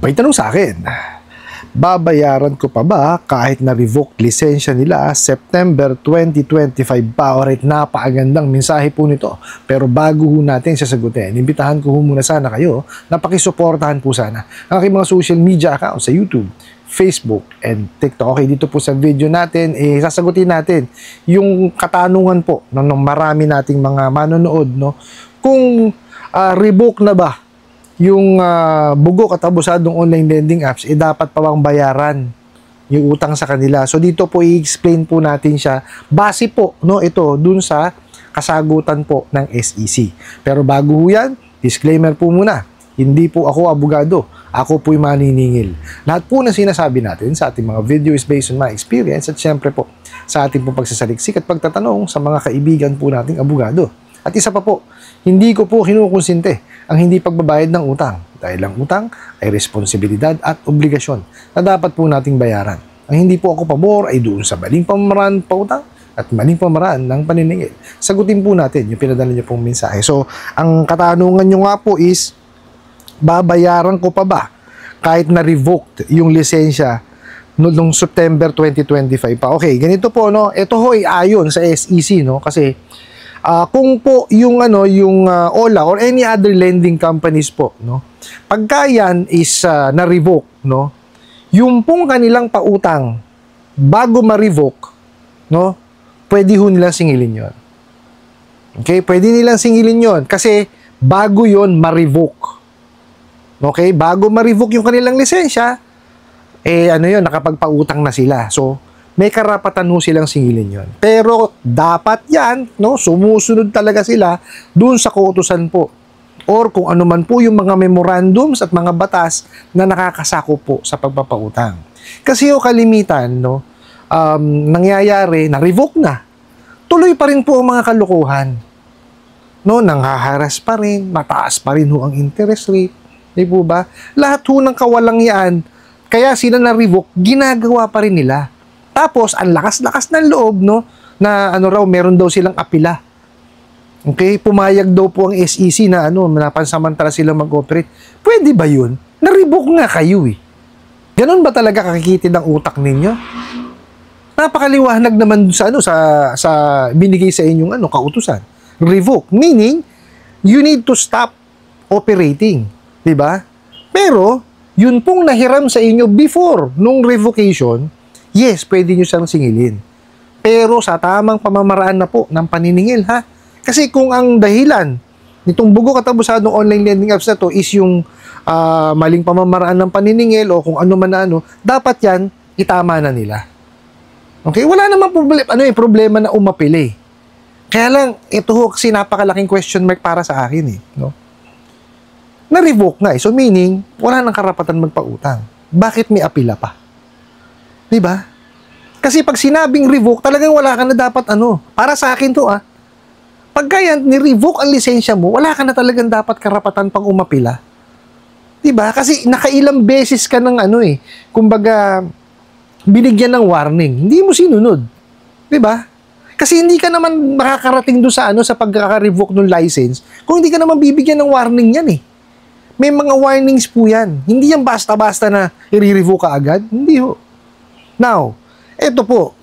May tanong sa akin, babayaran ko pa ba kahit na-revoke lisensya nila September 2025 pa? Alright, napakagandang mensahe po nito. Pero bago ho natin sasagutin, imbitahan ko ho muna sana kayo na pakisuportahan po sana ang aking mga social media account sa YouTube, Facebook, and TikTok. Okay, dito po sa video natin, sasagutin natin yung katanungan po ng marami nating mga manonood, no? Kung revoke na ba yung bugok at abusadong online lending apps, dapat pa bang bayaran yung utang sa kanila? So dito po i-explain po natin siya base po, no, ito dun sa kasagutan po ng SEC. Pero bago ho yan, disclaimer po muna, hindi po ako abogado, ako po'y maniningil. Lahat po na sinasabi natin sa ating mga video is based on my experience at syempre po sa ating po pagsasaliksik at pagtatanong sa mga kaibigan po nating abogado. At isa pa po, hindi ko po kinukonsinte ang hindi pagbabayad ng utang dahil ang utang ay responsibilidad at obligasyon na dapat po nating bayaran. Ang hindi po ako pabor ay doon sa maling pamamaraan pa utang at maling pamamaraan ng paniningil. Sagutin po natin yung pinadala niyo pong mensahe. So, ang katanungan nyo nga po is, babayaran ko pa ba kahit na-revoked yung lisensya noong September 2025 pa? Okay, ganito po, no? Ito ho ay ayon sa SEC, no? Kasi kung po yung Ola or any other lending companies po, no, pagka yan is na-revoke, no, yung pong kanilang pautang bago ma-revoke, no, pwede ho nilang singilin yon. Okay, pwede nilang singilin yon kasi bago yon ma-revoke. Okay, bago ma-revoke yung kanilang lisensya, nakapagpautang na sila. So may karapatan ho silang singilin yon. Pero dapat yan, no, sumusunod talaga sila dun sa kautusan po. Or kung ano man po yung mga memorandums at mga batas na nakakasako po sa pagpapautang. Kasi yung kalimitan, no, nangyayari, na-revoke na. Tuloy pa rin po ang mga kalokohan. No, nanghaharas pa rin, mataas pa rin ho ang interest rate. Di po ba? Lahat ho ng kawalang yan, kaya sila na-revoke, ginagawa pa rin nila. Tapos, ang lakas-lakas ng loob, no, na meron daw silang apila. Okay? Pumayag daw po ang SEC na napansamantala silang mag-operate. Pwede ba yun? Na-revoke nga kayo eh. Ganon ba talaga kakikitid ang utak ninyo? Napakaliwanag naman sa binigay sa inyong kautusan. Revoke. Meaning, you need to stop operating. Diba? Pero, yun pong nahiram sa inyo before nung revocation, yes, pwede nyo siyang singilin. Pero sa tamang pamamaraan na po ng paniningil, ha? Kasi kung ang dahilan nitong bugok at abusadong online lending apps na to is yung maling pamamaraan ng paniningil o kung ano man na dapat yan, itama na nila. Okay? Wala namang problema na umapili. Kaya lang, ito ho kasi napakalaking question mark para sa akin eh. No? Na-revoke nga eh. So meaning, wala nang karapatan magpautang. Bakit may apila pa? Diba? Kasi pag sinabing revoke, talagang wala ka na dapat Para sa akin to pagka yan, ni-revoke ang lisensya mo, wala ka na talagang dapat karapatan pang umapila. Diba? Kasi nakailang beses ka ng kumbaga, binigyan ng warning. Hindi mo sinunod. Diba? Kasi hindi ka naman makakarating doon sa pagkaka-revoke ng license kung hindi ka naman bibigyan ng warning yan eh. May mga warnings po yan. Hindi yan basta-basta na i-revoke ka agad. Hindi ho. Now, eto po,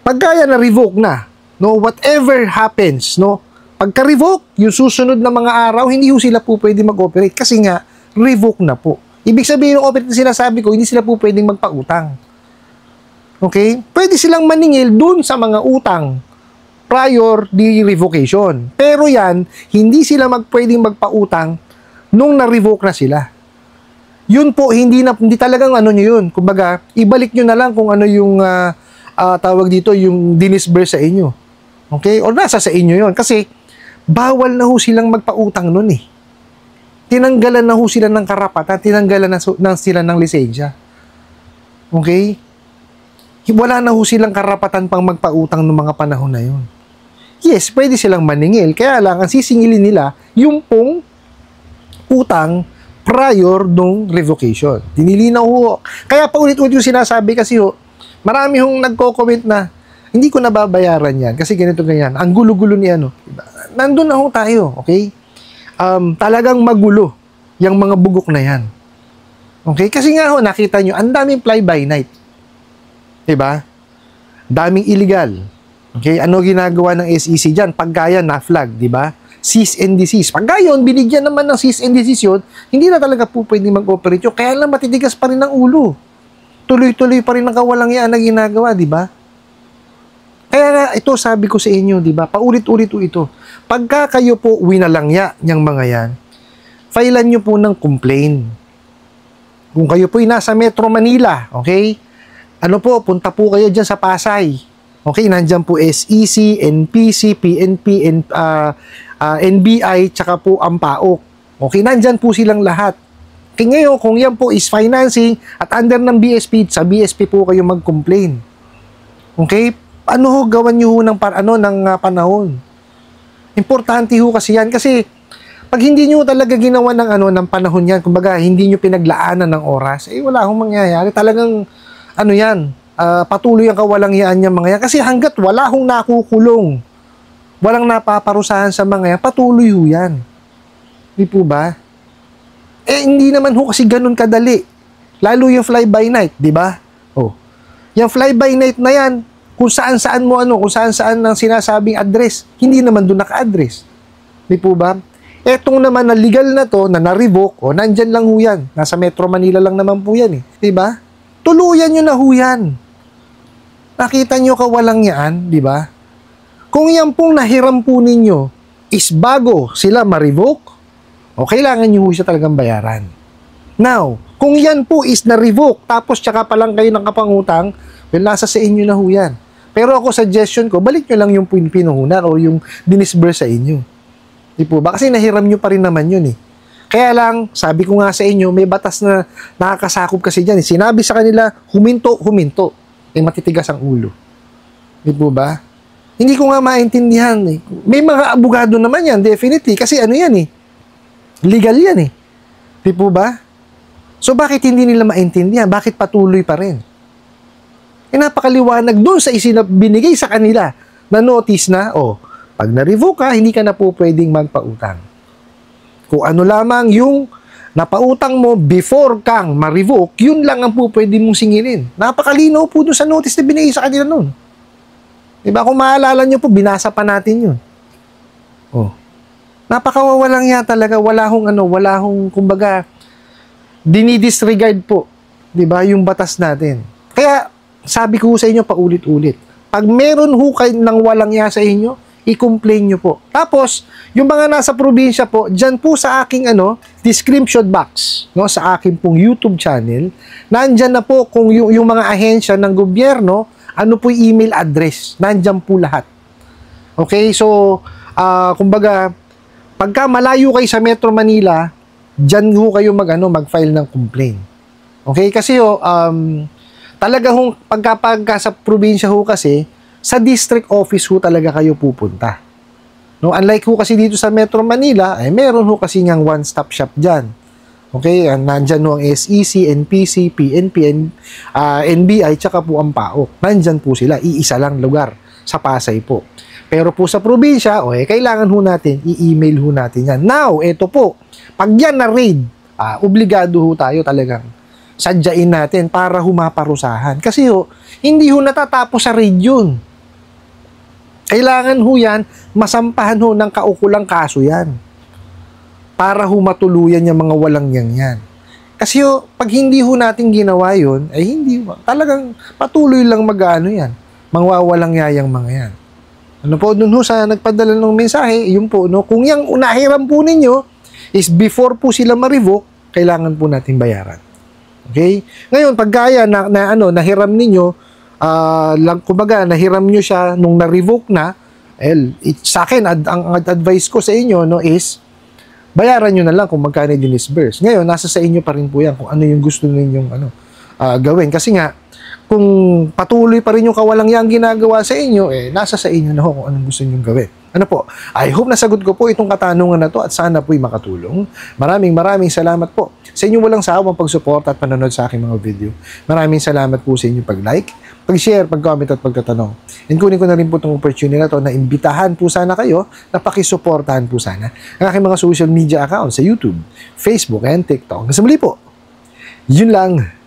pagka yan na-revoke na, no, whatever happens, no, pagka-revoke, yung susunod na mga araw, hindi ho sila po pwede mag-operate kasi nga, revoke na po. Ibig sabihin ng operate na sinasabi ko, hindi sila po pwedeng magpautang. Okay? Pwede silang maningil dun sa mga utang prior the revocation. Pero yan, hindi sila pwedeng magpautang nung na-revoke na sila. Yun po, hindi talagang nyo yun. Kumbaga, ibalik nyo na lang kung yung tawag dito, yung dinisburse sa inyo. Okay? O nasa sa inyo yun. Kasi, bawal na ho silang magpautang nun eh. Tinanggalan na ho sila ng karapatan, tinanggalan na sila ng lisensya. Okay? Wala na ho silang karapatan pang magpautang ng mga panahon na yun. Yes, pwede silang maningil. Kaya lang, ang sisingilin nila, yung pong utang prior nung revocation. Dinilinaw ho. Kaya paulit-ulit yung sinasabi kasi ho, marami hong nagko-comment na hindi ko nababayaran yan kasi ganito ganyan. Ang gulo-gulo ni Nandun na ho tayo, okay? Talagang magulo yung mga bugok na yan. Okay? Kasi nga ho, nakita nyo, ang daming fly-by-night. Diba? Daming illegal. Okay? Ano ginagawa ng SEC dyan? Pagkaya na flag, diba? Cease and desist. Pag gayon, binigyan naman ng cease and desist yun, hindi na talaga po pwede mag-operate yun. Kaya lang matitigas pa rin ang ulo. Tuloy-tuloy pa rin ang kawalang-yaan na ginagawa, diba? Kaya nga, ito sabi ko sa inyo, diba? Paulit-ulit ito. Pagka kayo po winalangya niyang mga yan, filean nyo po ng complaint. Kung kayo po'y nasa Metro Manila, okay? Ano po, punta po kayo dyan sa Pasay. Okay, nandyan po SEC, NPC, PNP, NBI, tsaka po ang PAOK. Okay, nandyan po silang lahat. Kaya ngayon, kung yan po is financing at under ng BSP, sa BSP po kayo mag-complain. Okay? Ano ho, gawan nyo ho ng panahon. Importante ho kasi yan. Kasi, pag hindi nyo talaga ginawa ng panahon yan, kumbaga, hindi nyo pinaglaanan ng oras, wala hong mangyayari. Talagang, patuloy ang kawalang-yaan niya mga yan. Kasi hanggat wala hong nakukulong, walang napaparusahan sa mga yan, patuloy ho yan. Di po ba? Hindi naman ho kasi ganun kadali. Lalo yung fly-by-night, di ba? Yung fly-by-night na yan, kung saan-saan kung saan-saan ang sinasabing address, hindi naman doon naka-address. Di po ba? Etong naman na legal na to, na na-revoke, nandyan lang ho yan. Nasa Metro Manila lang naman po yan eh. Di ba? Tuluyan nyo na ho yan. Nakita nyo kawalang yan, di ba? Kung yan pong nahiram po ninyo is bago sila ma-revoke, kailangan nyo ho siya talagang bayaran. Now, kung yan po is na-revoke, tapos tsaka pa lang kayo ng kapangutang, nasa sa inyo na ho yan. Pero ako, suggestion ko, balik nyo lang yung pinuhunan o yung dinisburse sa inyo. Di po ba? Kasi nahiram nyo pa rin naman yun eh. Kaya lang, sabi ko nga sa inyo, may batas na nakakasakop kasi dyan. Sinabi sa kanila, huminto. Matitigas ang ulo. Di po ba? Hindi ko nga maintindihan eh. May mga abogado naman yan, definitely. Kasi ano yan eh. Legal yan eh. Di po ba? So bakit hindi nila maintindihan? Bakit patuloy pa rin? Napakaliwanag doon sa binigay sa kanila na notice na, pag na-revoke ka, hindi ka na po pwedeng magpautang. Kung ano lamang yung napautang mo before kang ma-revoke, yun lang ang po pwede mong singilin. Napakalinaw po doon sa notice na binigay sa kanila noon. Diba? Kung maalala nyo po, binasa pa natin yun. Napakawawalang yan talaga. Wala hong, kumbaga, dinidisregard po. Diba? Yung batas natin. Kaya, sabi ko sa inyo, paulit-ulit. Pag meron ho kayo ng walang yan sa inyo, i-complain nyo po. Tapos, yung mga nasa probinsya po, dyan po sa aking description box, sa aking pong YouTube channel, nandyan na po kung yung mga ahensya ng gobyerno, ano po yung email address. Nandyan po lahat. Okay? So, kumbaga, pagka malayo kayo sa Metro Manila, dyan ho kayo mag-file ng complaint. Okay? Kasi talaga hong pagka sa probinsya ho kasi, sa district office ho talaga kayo pupunta. Unlike ho kasi dito sa Metro Manila, meron ho kasi ngang one-stop shop dyan. Okay? Nandyan ho ang SEC, NPC, PNP, NBI, tsaka po ang PAOK. Nandyan po sila. Iisa lang lugar sa Pasay po. Pero po sa probinsya, kailangan ho natin, i-email ho natin yan. Now, eto po, pag yan na-raid, obligado ho tayo talagang sadyain natin para humaparusahan. Kasi hindi ho natatapos sa raid yun. Kailangan ho yan, masampahan ho ng kaukulang kaso yan. Para ho matuluyan yung mga walang yan. Kasi pag hindi ho natin ginawa yun, hindi talagang patuloy lang yan. Mangwawalang yayang mga yan. Ano po, dun ho sa nagpadala ng mensahe, yun po, kung yung unahiram po ninyo is before po sila ma-revoke, kailangan po natin bayaran. Okay? Ngayon, pag gaya nahiram ninyo, kumbaga, nahiram nyo siya nung na-revoke na, sa akin, ang advice ko sa inyo, is, bayaran nyo na lang kung magkano dinisburse. Ngayon, nasa sa inyo pa rin po yan kung ano yung gusto ninyong gawin. Kasi nga, kung patuloy pa rin yung kawalang-yang ginagawa sa inyo, nasa sa inyo na kung anong gusto ninyong gawin. Ano po? I hope nasagot ko po itong katanungan na to at sana po'y makatulong. Maraming salamat po sa inyong walang sawang pagsuporta at panonood sa aking mga video. Maraming salamat po sa inyong pag-like, pag-share, pag-comment at pagtatanong. And kunin ko na rin po itong opportunity na to na imbitahan po sana kayo na pakisuportahan po sana ang aking mga social media accounts sa YouTube, Facebook, and TikTok. Hanggang sa muli po. Yun lang.